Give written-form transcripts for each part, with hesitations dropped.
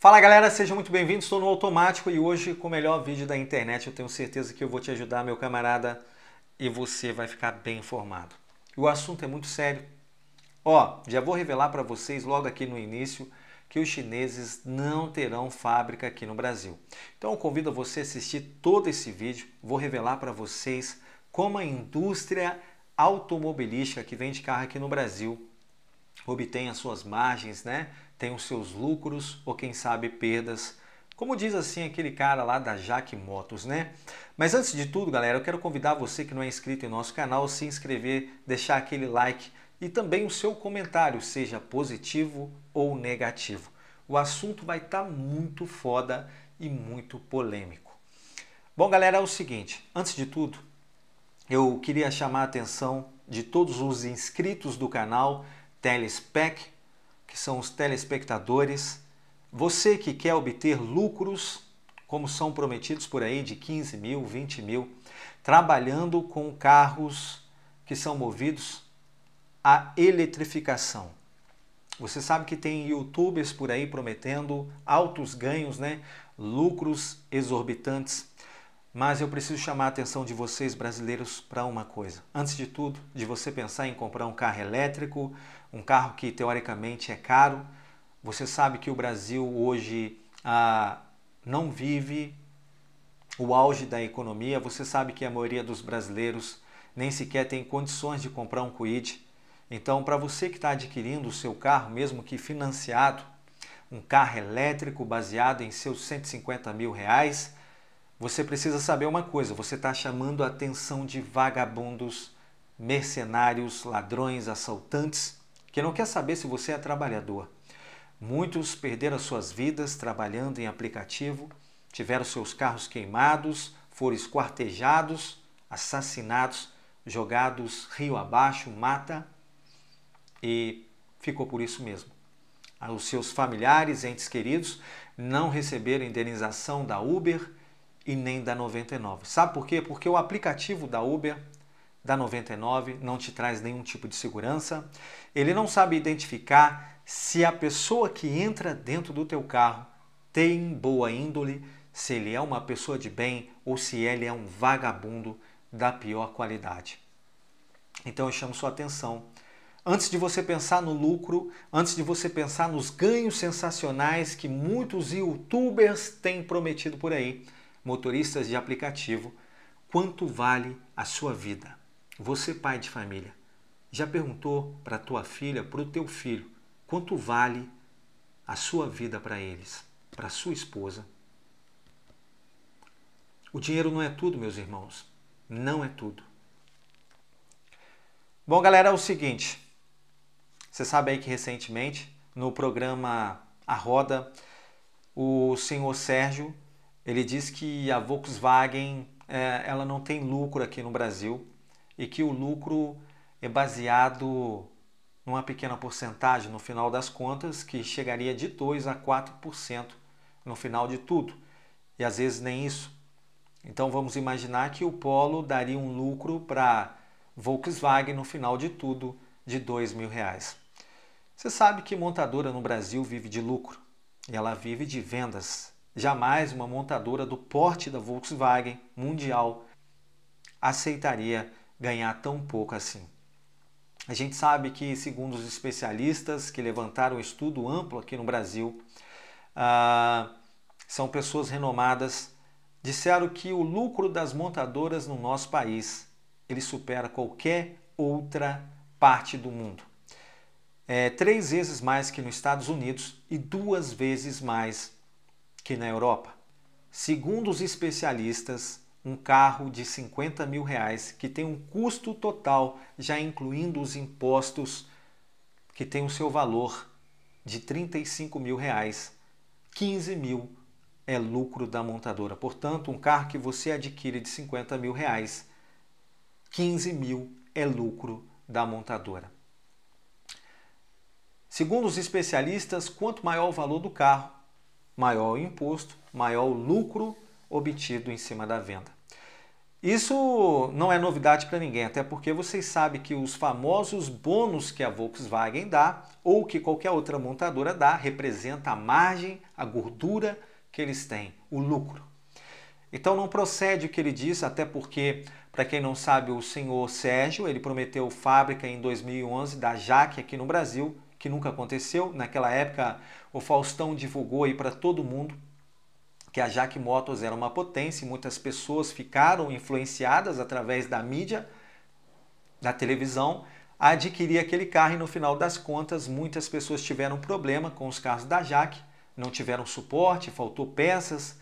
Fala galera, sejam muito bem-vindos, estou no Automático e hoje com o melhor vídeo da internet. Eu tenho certeza que eu vou te ajudar, meu camarada, e você vai ficar bem informado. O assunto é muito sério. Já vou revelar para vocês logo aqui no início que os chineses não terão fábrica aqui no Brasil. Então eu convido você a assistir todo esse vídeo, vou revelar para vocês como a indústria automobilística que vende carro aqui no Brasil obtém as suas margens, né? Tem os seus lucros ou quem sabe perdas, como diz assim aquele cara lá da Jaque Motos, né? Mas antes de tudo, galera, eu quero convidar você que não é inscrito em nosso canal a se inscrever, deixar aquele like e também o seu comentário, seja positivo ou negativo. O assunto vai estar muito foda e muito polêmico. Bom, galera, é o seguinte, antes de tudo, eu queria chamar a atenção de todos os inscritos do canal Telespec, que são os telespectadores. Você que quer obter lucros, como são prometidos por aí, de 15 mil, 20 mil, trabalhando com carros que são movidos à eletrificação. Você sabe que tem youtubers por aí prometendo altos ganhos, né? Lucros exorbitantes. Mas eu preciso chamar a atenção de vocês brasileiros para uma coisa. Antes de tudo, de você pensar em comprar um carro elétrico, um carro que teoricamente é caro, você sabe que o Brasil hoje não vive o auge da economia, você sabe que a maioria dos brasileiros nem sequer tem condições de comprar um Kwid. Então, para você que está adquirindo o seu carro, mesmo que financiado, um carro elétrico baseado em seus 150 mil reais, você precisa saber uma coisa, você está chamando a atenção de vagabundos, mercenários, ladrões, assaltantes, que não quer saber se você é trabalhador. Muitos perderam suas vidas trabalhando em aplicativo, tiveram seus carros queimados, foram esquartejados, assassinados, jogados rio abaixo, mata, e ficou por isso mesmo. Os seus familiares, entes queridos, não receberam indenização da Uber e nem da 99. Sabe por quê? Porque o aplicativo da Uber, da 99, não te traz nenhum tipo de segurança. Ele não sabe identificar se a pessoa que entra dentro do teu carro tem boa índole, se ele é uma pessoa de bem ou se ele é um vagabundo da pior qualidade. Então eu chamo sua atenção. Antes de você pensar no lucro, antes de você pensar nos ganhos sensacionais que muitos youtubers têm prometido por aí, motoristas de aplicativo, quanto vale a sua vida? Você, pai de família, já perguntou para a tua filha, para o teu filho, quanto vale a sua vida para eles, para a sua esposa? O dinheiro não é tudo, meus irmãos. Não é tudo. Bom, galera, é o seguinte. Você sabe aí que recentemente, no programa A Roda, o senhor Sérgio, ele diz que a Volkswagen ela não tem lucro aqui no Brasil e que o lucro é baseado numa pequena porcentagem no final das contas, que chegaria de 2 a 4% no final de tudo. E às vezes nem isso. Então vamos imaginar que o Polo daria um lucro para Volkswagen no final de tudo de R$ 2.000. Você sabe que montadora no Brasil vive de lucro e ela vive de vendas. Jamais uma montadora do porte da Volkswagen mundial aceitaria ganhar tão pouco assim. A gente sabe que, segundo os especialistas que levantaram um estudo amplo aqui no Brasil, são pessoas renomadas, disseram que o lucro das montadoras no nosso país ele supera qualquer outra parte do mundo. 3 vezes mais que nos Estados Unidos e 2 vezes mais que na Europa. Segundo os especialistas, um carro de 50 mil reais, que tem um custo total, já incluindo os impostos, que tem o seu valor de 35 mil reais, 15 mil é lucro da montadora. Portanto, um carro que você adquire de 50 mil reais, 15 mil é lucro da montadora. Segundo os especialistas, quanto maior o valor do carro, maior o imposto, maior o lucro obtido em cima da venda. Isso não é novidade para ninguém, até porque vocês sabem que os famosos bônus que a Volkswagen dá ou que qualquer outra montadora dá representa a margem, a gordura que eles têm, o lucro. Então não procede o que ele diz, até porque, para quem não sabe, o senhor Sérgio, ele prometeu fábrica em 2011 da Jaque aqui no Brasil, que nunca aconteceu. Naquela época, o Faustão divulgou aí para todo mundo que a Jaque Motors era uma potência e muitas pessoas ficaram influenciadas através da mídia, da televisão, a adquirir aquele carro e no final das contas muitas pessoas tiveram problema com os carros da Jaque, não tiveram suporte, faltou peças,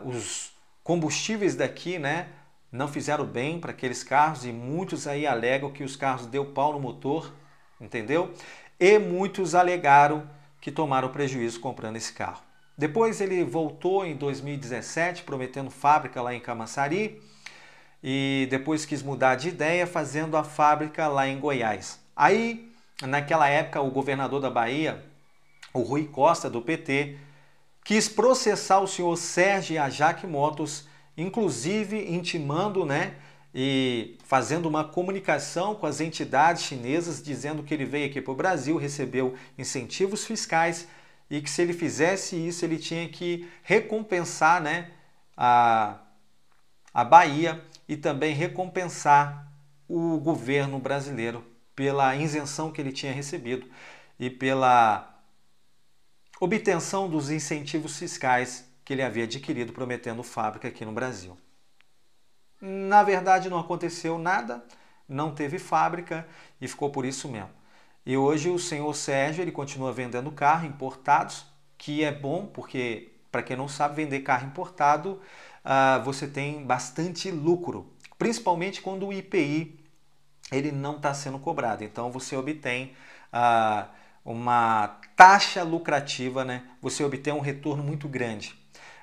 os combustíveis daqui, né, não fizeram bem para aqueles carros e muitos aí alegam que os carros deu pau no motor, entendeu? E muitos alegaram que tomaram prejuízo comprando esse carro. Depois ele voltou em 2017 prometendo fábrica lá em Camaçari e depois quis mudar de ideia fazendo a fábrica lá em Goiás. Aí, naquela época, o governador da Bahia, o Rui Costa, do PT, quis processar o senhor Sérgio e a Jaque Motors, inclusive intimando, né, e fazendo uma comunicação com as entidades chinesas, dizendo que ele veio aqui para o Brasil, recebeu incentivos fiscais e que se ele fizesse isso, ele tinha que recompensar, né, a Bahia e também recompensar o governo brasileiro pela isenção que ele tinha recebido e pela obtenção dos incentivos fiscais que ele havia adquirido prometendo fábrica aqui no Brasil. Na verdade não aconteceu nada, não teve fábrica e ficou por isso mesmo. E hoje o senhor Sérgio ele continua vendendo carros importados, que é bom porque, para quem não sabe, vender carro importado você tem bastante lucro, principalmente quando o IPI ele não está sendo cobrado. Então você obtém uma taxa lucrativa, né? Você obtém um retorno muito grande.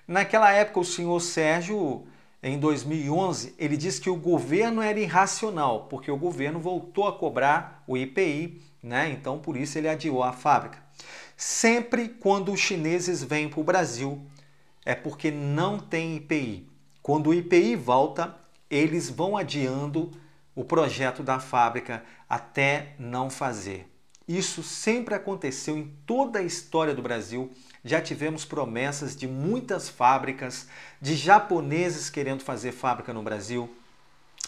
Naquela época o senhor Sérgio, em 2011, ele disse que o governo era irracional, porque o governo voltou a cobrar o IPI, né? Então por isso ele adiou a fábrica. Sempre quando os chineses vêm para o Brasil é porque não tem IPI. Quando o IPI volta, eles vão adiando o projeto da fábrica até não fazer. Isso sempre aconteceu em toda a história do Brasil. Já tivemos promessas de muitas fábricas, de japoneses querendo fazer fábrica no Brasil,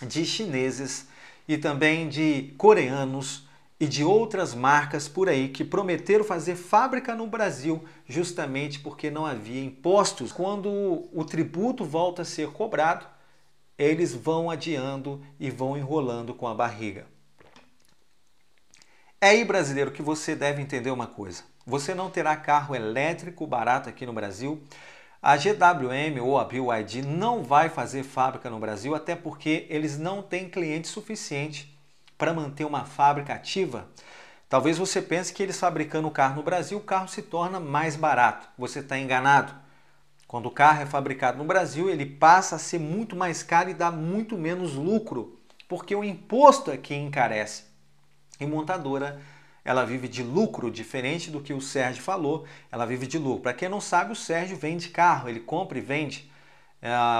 de chineses e também de coreanos e de outras marcas por aí que prometeram fazer fábrica no Brasil justamente porque não havia impostos. Quando o tributo volta a ser cobrado, eles vão adiando e vão enrolando com a barriga. É aí, brasileiro, que você deve entender uma coisa. Você não terá carro elétrico barato aqui no Brasil. A GWM ou a BYD não vai fazer fábrica no Brasil, até porque eles não têm cliente suficiente para manter uma fábrica ativa. Talvez você pense que eles fabricando o carro no Brasil, o carro se torna mais barato. Você está enganado. Quando o carro é fabricado no Brasil, ele passa a ser muito mais caro e dá muito menos lucro, porque o imposto é que encarece. E montadora, ela vive de lucro, diferente do que o Sérgio falou, ela vive de lucro. Para quem não sabe, o Sérgio vende carro, ele compra e vende.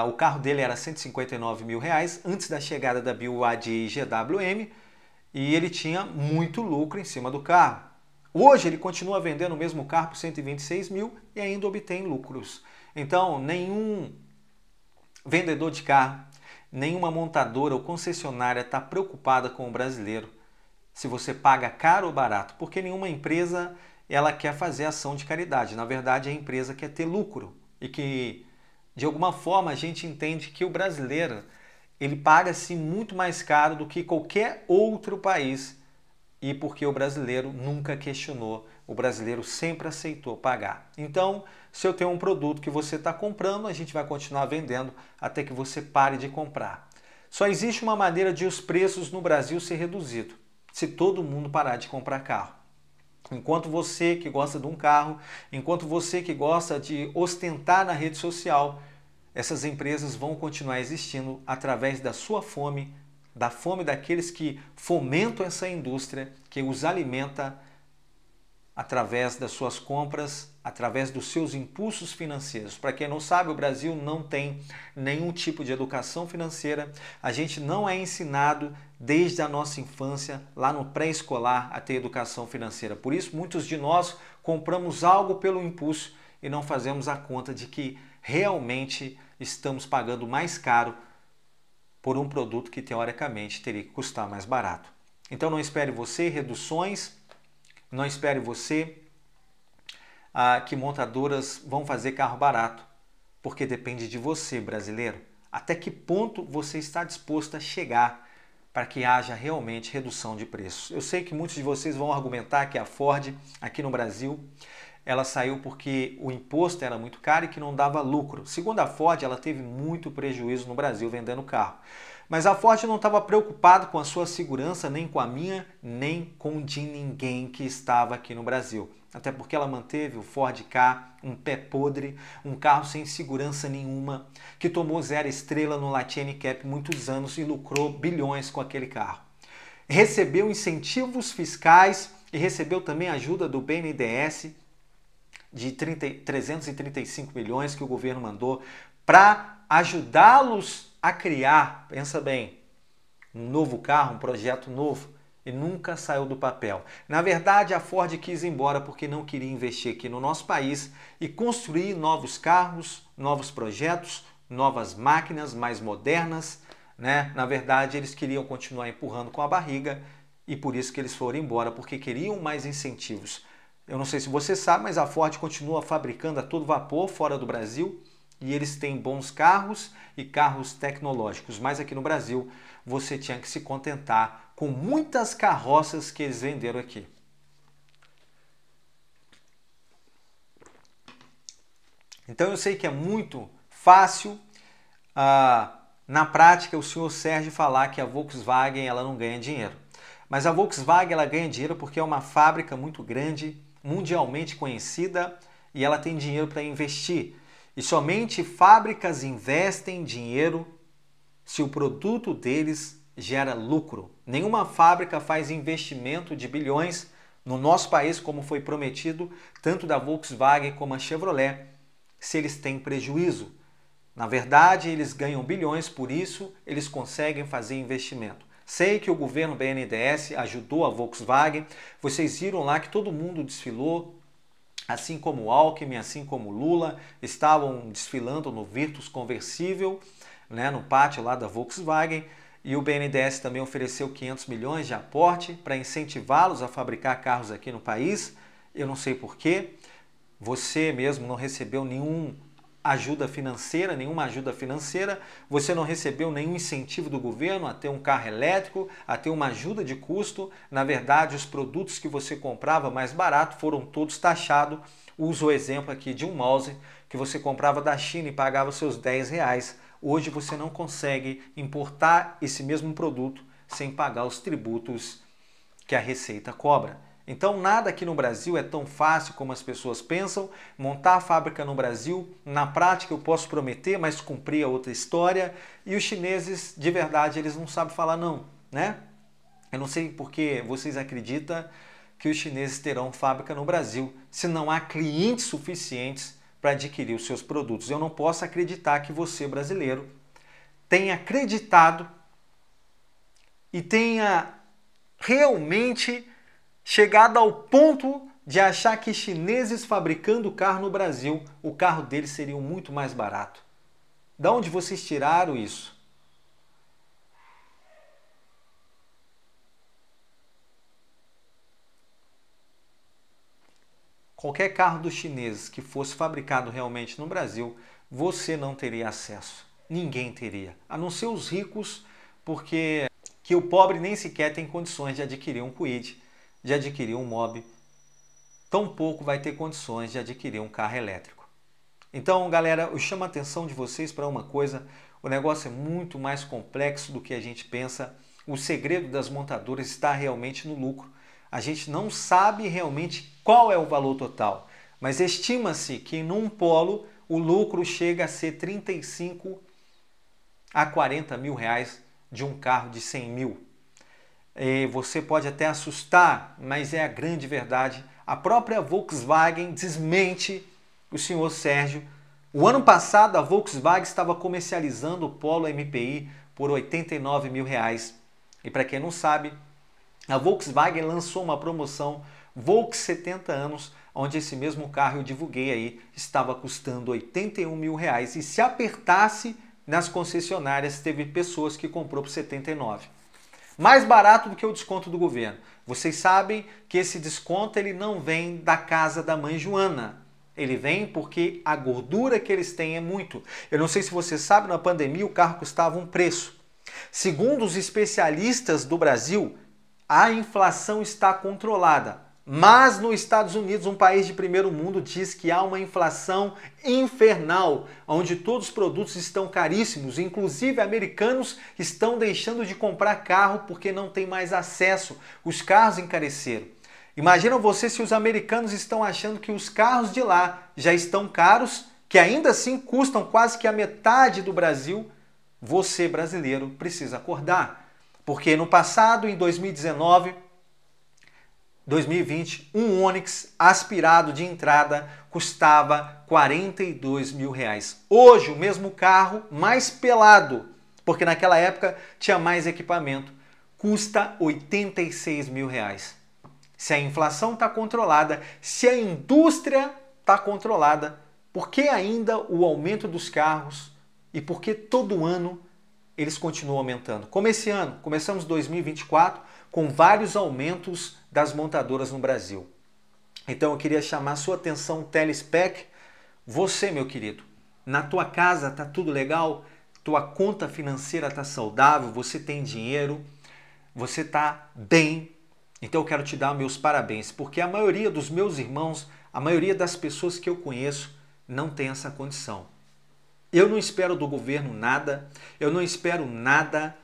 O carro dele era R$159 mil antes da chegada da BYD e GWM e ele tinha muito lucro em cima do carro. Hoje ele continua vendendo o mesmo carro por 126 mil e ainda obtém lucros. Então, nenhum vendedor de carro, nenhuma montadora ou concessionária está preocupada com o brasileiro se você paga caro ou barato, porque nenhuma empresa ela quer fazer ação de caridade. Na verdade, a empresa quer ter lucro e que, de alguma forma, a gente entende que o brasileiro ele paga-se muito mais caro do que qualquer outro país e porque o brasileiro nunca questionou, o brasileiro sempre aceitou pagar. Então, se eu tenho um produto que você está comprando, a gente vai continuar vendendo até que você pare de comprar. Só existe uma maneira de os preços no Brasil ser reduzido, se todo mundo parar de comprar carro. Enquanto você que gosta de um carro, enquanto você que gosta de ostentar na rede social, essas empresas vão continuar existindo através da sua fome, da fome daqueles que fomentam essa indústria, que os alimenta através das suas compras, através dos seus impulsos financeiros. Para quem não sabe, o Brasil não tem nenhum tipo de educação financeira. A gente não é ensinado desde a nossa infância, lá no pré-escolar, a ter educação financeira. Por isso, muitos de nós compramos algo pelo impulso e não fazemos a conta de que realmente estamos pagando mais caro por um produto que teoricamente teria que custar mais barato. Então não espere você reduções, não espere você que montadoras vão fazer carro barato, porque depende de você, brasileiro. Até que ponto você está disposto a chegar para que haja realmente redução de preços? Eu sei que muitos de vocês vão argumentar que a Ford, aqui no Brasil, ela saiu porque o imposto era muito caro e que não dava lucro. Segundo a Ford, ela teve muito prejuízo no Brasil vendendo carro. Mas a Ford não estava preocupada com a sua segurança, nem com a minha, nem com de ninguém que estava aqui no Brasil. Até porque ela manteve o Ford Ka, um pé podre, um carro sem segurança nenhuma, que tomou 0 estrela no Latin Cap muitos anos e lucrou bilhões com aquele carro. Recebeu incentivos fiscais e recebeu também ajuda do BNDES de 335 milhões que o governo mandou para ajudá-los a criar, pensa bem, um novo carro, um projeto novo, e nunca saiu do papel. Na verdade, a Ford quis ir embora porque não queria investir aqui no nosso país e construir novos carros, novos projetos, novas máquinas mais modernas, né? Na verdade, eles queriam continuar empurrando com a barriga e por isso que eles foram embora, porque queriam mais incentivos. Eu não sei se você sabe, mas a Ford continua fabricando a todo vapor fora do Brasil e eles têm bons carros e carros tecnológicos. Mas aqui no Brasil você tinha que se contentar com muitas carroças que eles venderam aqui. Então eu sei que é muito fácil, na prática, o senhor Sérgio falar que a Volkswagen ela não ganha dinheiro. Mas a Volkswagen ela ganha dinheiro porque é uma fábrica muito grande, mundialmente conhecida, e ela tem dinheiro para investir. E somente fábricas investem dinheiro se o produto deles gera lucro. Nenhuma fábrica faz investimento de bilhões no nosso país, como foi prometido, tanto da Volkswagen como a Chevrolet, se eles têm prejuízo. Na verdade, eles ganham bilhões, por isso eles conseguem fazer investimento. Sei que o governo BNDES ajudou a Volkswagen, vocês viram lá que todo mundo desfilou, assim como o Alckmin, assim como o Lula, estavam desfilando no Virtus conversível, né, no pátio lá da Volkswagen, e o BNDES também ofereceu 500 milhões de aporte para incentivá-los a fabricar carros aqui no país. Eu não sei porquê, você mesmo não recebeu nenhuma ajuda financeira, você não recebeu nenhum incentivo do governo a ter um carro elétrico, a ter uma ajuda de custo. Na verdade, os produtos que você comprava mais barato foram todos taxados. Uso o exemplo aqui de um mouse que você comprava da China e pagava seus 10 reais. Hoje você não consegue importar esse mesmo produto sem pagar os tributos que a Receita cobra. Então nada aqui no Brasil é tão fácil como as pessoas pensam. Montar a fábrica no Brasil, na prática eu posso prometer, mas cumprir é outra história. E os chineses, de verdade, eles não sabem falar não, né? Eu não sei porque vocês acreditam que os chineses terão fábrica no Brasil, se não há clientes suficientes para adquirir os seus produtos. Eu não posso acreditar que você, brasileiro, tenha acreditado e tenha realmente chegado ao ponto de achar que chineses fabricando carro no Brasil, o carro deles seria muito mais barato. Da onde vocês tiraram isso? Qualquer carro dos chineses que fosse fabricado realmente no Brasil, você não teria acesso. Ninguém teria, a não ser os ricos, porque que o pobre nem sequer tem condições de adquirir um Kwid, de adquirir um Mobi, tampouco vai ter condições de adquirir um carro elétrico. Então, galera, eu chamo a atenção de vocês para uma coisa, o negócio é muito mais complexo do que a gente pensa, o segredo das montadoras está realmente no lucro. A gente não sabe realmente qual é o valor total, mas estima-se que num polo o lucro chega a ser 35 a 40 mil reais de um carro de 100 mil. Você pode até assustar, mas é a grande verdade. A própria Volkswagen desmente o senhor Sérgio. O ano passado a Volkswagen estava comercializando o Polo MPI por R$ 89 mil. E para quem não sabe, a Volkswagen lançou uma promoção Volks 70 anos, onde esse mesmo carro eu divulguei aí, estava custando R$ 81 mil. E se apertasse nas concessionárias, teve pessoas que comprou por 79. Mais barato do que o desconto do governo. Vocês sabem que esse desconto ele não vem da casa da mãe Joana. Ele vem porque a gordura que eles têm é muito. Eu não sei se você sabe, na pandemia o carro custava um preço. Segundo os especialistas do Brasil, a inflação está controlada. Mas nos Estados Unidos, um país de primeiro mundo, diz que há uma inflação infernal, onde todos os produtos estão caríssimos, inclusive americanos estão deixando de comprar carro porque não tem mais acesso. Os carros encareceram. Imagina você se os americanos estão achando que os carros de lá já estão caros, que ainda assim custam quase que a metade do Brasil. Você, brasileiro, precisa acordar. Porque no passado, em 2020, um Onix aspirado de entrada custava R$ 42 mil. Hoje, o mesmo carro, mais pelado, porque naquela época tinha mais equipamento, custa R$ 86 mil. Se a inflação está controlada, se a indústria está controlada, por que ainda o aumento dos carros e por que todo ano eles continuam aumentando? Como esse ano, começamos 2024 com vários aumentos das montadoras no Brasil. Então eu queria chamar a sua atenção, Telespec. Você, meu querido, na tua casa tá tudo legal? Tua conta financeira tá saudável? Você tem dinheiro? Você tá bem? Então eu quero te dar meus parabéns, porque a maioria dos meus irmãos, a maioria das pessoas que eu conheço não tem essa condição. Eu não espero do governo nada, eu não espero nada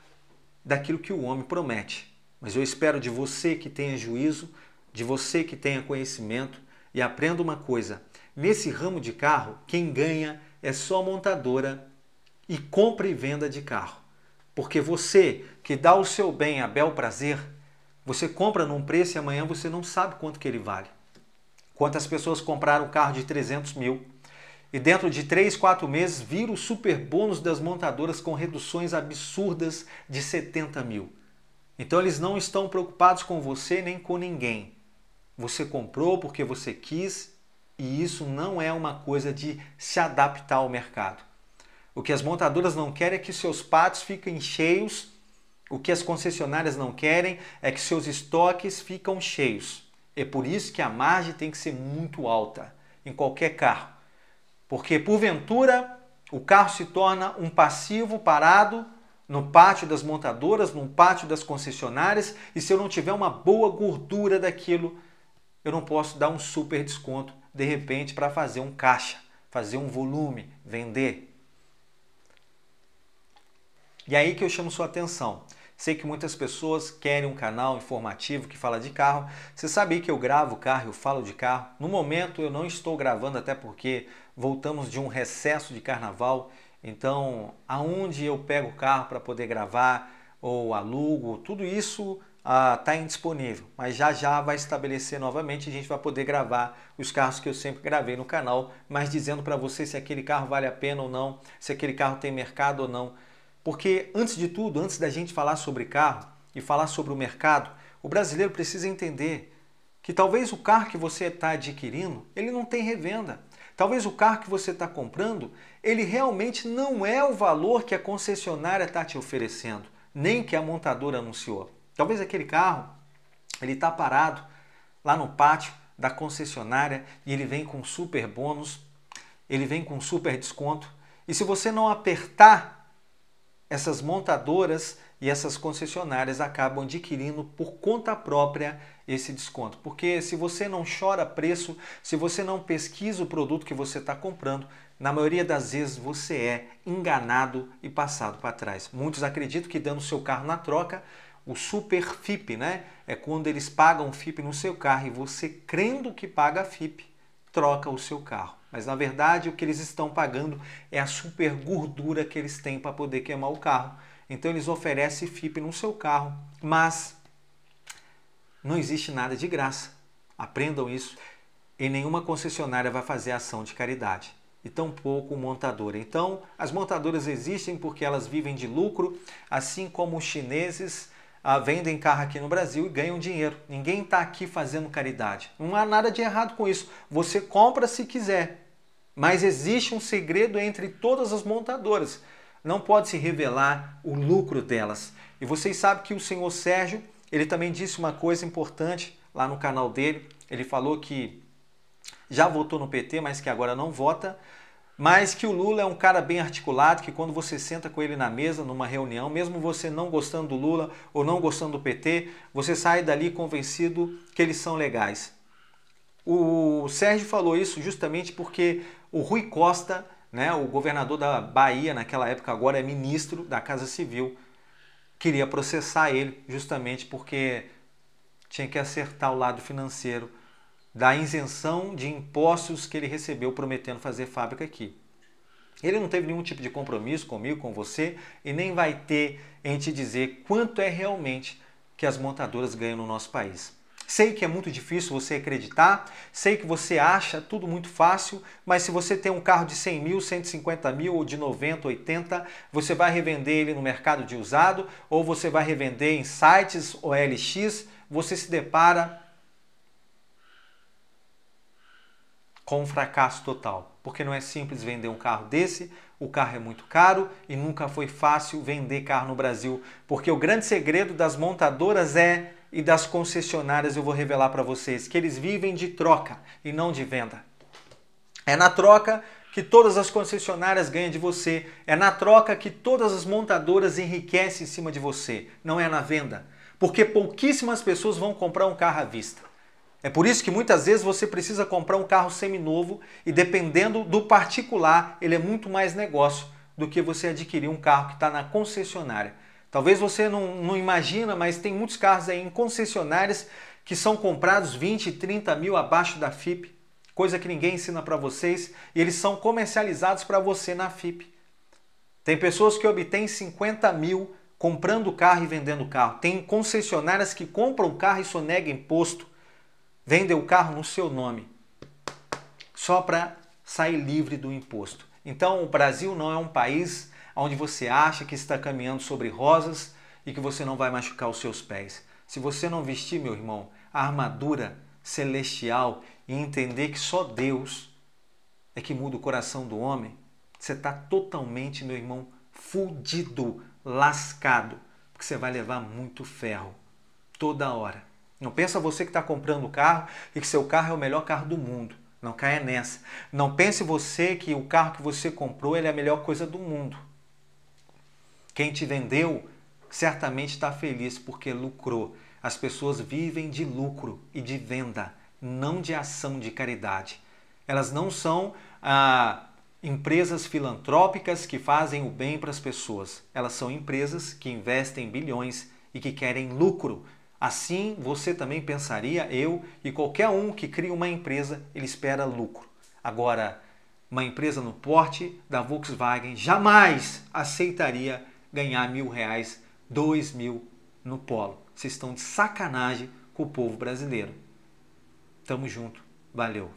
daquilo que o homem promete. Mas eu espero de você que tenha juízo, de você que tenha conhecimento e aprenda uma coisa. Nesse ramo de carro, quem ganha é só a montadora e compra e venda de carro. Porque você que dá o seu bem a bel prazer, você compra num preço e amanhã você não sabe quanto que ele vale. Quantas pessoas compraram um carro de 300 mil e dentro de 3, 4 meses viram o super bônus das montadoras com reduções absurdas de 70 mil. Então eles não estão preocupados com você nem com ninguém. Você comprou porque você quis e isso não é uma coisa de se adaptar ao mercado. O que as montadoras não querem é que seus pátios fiquem cheios. O que as concessionárias não querem é que seus estoques ficam cheios. É por isso que a margem tem que ser muito alta em qualquer carro. Porque porventura o carro se torna um passivo parado no pátio das montadoras, no pátio das concessionárias, e se eu não tiver uma boa gordura daquilo, eu não posso dar um super desconto, de repente, para fazer um caixa, fazer um volume, vender. E aí que eu chamo sua atenção. Sei que muitas pessoas querem um canal informativo que fala de carro. Você sabe que eu gravo carro, eu falo de carro. No momento eu não estou gravando, até porque voltamos de um recesso de carnaval. Então, aonde eu pego o carro para poder gravar ou alugo, tudo isso está indisponível. Mas já já vai estabelecer novamente e a gente vai poder gravar os carros que eu sempre gravei no canal, mas dizendo para você se aquele carro vale a pena ou não, se aquele carro tem mercado ou não. Porque, antes de tudo, antes da gente falar sobre carro e falar sobre o mercado, o brasileiro precisa entender que talvez o carro que você está adquirindo, ele não tem revenda. Talvez o carro que você está comprando, ele realmente não é o valor que a concessionária está te oferecendo, nem que a montadora anunciou. Talvez aquele carro, ele está parado lá no pátio da concessionária e ele vem com super bônus, ele vem com super desconto. E se você não apertar, essas montadoras e essas concessionárias acabam adquirindo por conta própria esse desconto. Porque se você não chora preço, se você não pesquisa o produto que você está comprando, na maioria das vezes você é enganado e passado para trás. Muitos acreditam que dando o seu carro na troca, o super FIP, né? É quando eles pagam o FIP no seu carro e você, crendo que paga FIP, troca o seu carro. Mas na verdade o que eles estão pagando é a super gordura que eles têm para poder queimar o carro. Então eles oferecem FIP no seu carro, mas não existe nada de graça. Aprendam isso. E nenhuma concessionária vai fazer ação de caridade. E tampouco montadora. Então, as montadoras existem porque elas vivem de lucro, assim como os chineses vendem carro aqui no Brasil e ganham dinheiro. Ninguém está aqui fazendo caridade. Não há nada de errado com isso. Você compra se quiser. Mas existe um segredo entre todas as montadoras. Não pode se revelar o lucro delas. E vocês sabem que o senhor Sérgio, ele também disse uma coisa importante lá no canal dele. Ele falou que já votou no PT, mas que agora não vota, mas que o Lula é um cara bem articulado, que quando você senta com ele na mesa, numa reunião, mesmo você não gostando do Lula ou não gostando do PT, você sai dali convencido que eles são legais. O Sérgio falou isso justamente porque o Rui Costa, né, o governador da Bahia naquela época, agora é ministro da Casa Civil, queria processar ele justamente porque tinha que acertar o lado financeiro da isenção de impostos que ele recebeu prometendo fazer fábrica aqui. Ele não teve nenhum tipo de compromisso comigo, com você, e nem vai ter em te dizer quanto é realmente que as montadoras ganham no nosso país. Sei que é muito difícil você acreditar, sei que você acha tudo muito fácil, mas se você tem um carro de 100 mil, 150 mil ou de 90, 80, você vai revender ele no mercado de usado ou você vai revender em sites OLX, você se depara com um fracasso total, porque não é simples vender um carro desse, o carro é muito caro e nunca foi fácil vender carro no Brasil, porque o grande segredo das montadoras e das concessionárias eu vou revelar para vocês, que eles vivem de troca e não de venda. É na troca que todas as concessionárias ganham de você, é na troca que todas as montadoras enriquecem em cima de você, não é na venda, porque pouquíssimas pessoas vão comprar um carro à vista. É por isso que muitas vezes você precisa comprar um carro seminovo e dependendo do particular, ele é muito mais negócio do que você adquirir um carro que está na concessionária. Talvez você não imagina, mas tem muitos carros aí em concessionárias que são comprados 20, 30 mil abaixo da FIP, coisa que ninguém ensina para vocês, e eles são comercializados para você na FIP. Tem pessoas que obtêm 50 mil comprando carro e vendendo carro. Tem concessionárias que compram carro e sonegam imposto. Vendem o carro no seu nome, só para sair livre do imposto. Então, o Brasil não é um país onde você acha que está caminhando sobre rosas e que você não vai machucar os seus pés. Se você não vestir, meu irmão, a armadura celestial e entender que só Deus é que muda o coração do homem, você está totalmente, meu irmão, fudido, lascado, porque você vai levar muito ferro toda hora. Não pensa você que está comprando o carro e que seu carro é o melhor carro do mundo. Não caia nessa. Não pense você que o carro que você comprou ele é a melhor coisa do mundo. Quem te vendeu certamente está feliz porque lucrou. As pessoas vivem de lucro e de venda, não de ação de caridade. Elas não são empresas filantrópicas que fazem o bem para as pessoas. Elas são empresas que investem bilhões e que querem lucro. Assim, você também pensaria, eu e qualquer um que cria uma empresa, ele espera lucro. Agora, uma empresa no porte da Volkswagen jamais aceitaria ganhar R$1.000, 2.000 no Polo. Vocês estão de sacanagem com o povo brasileiro. Tamo junto. Valeu.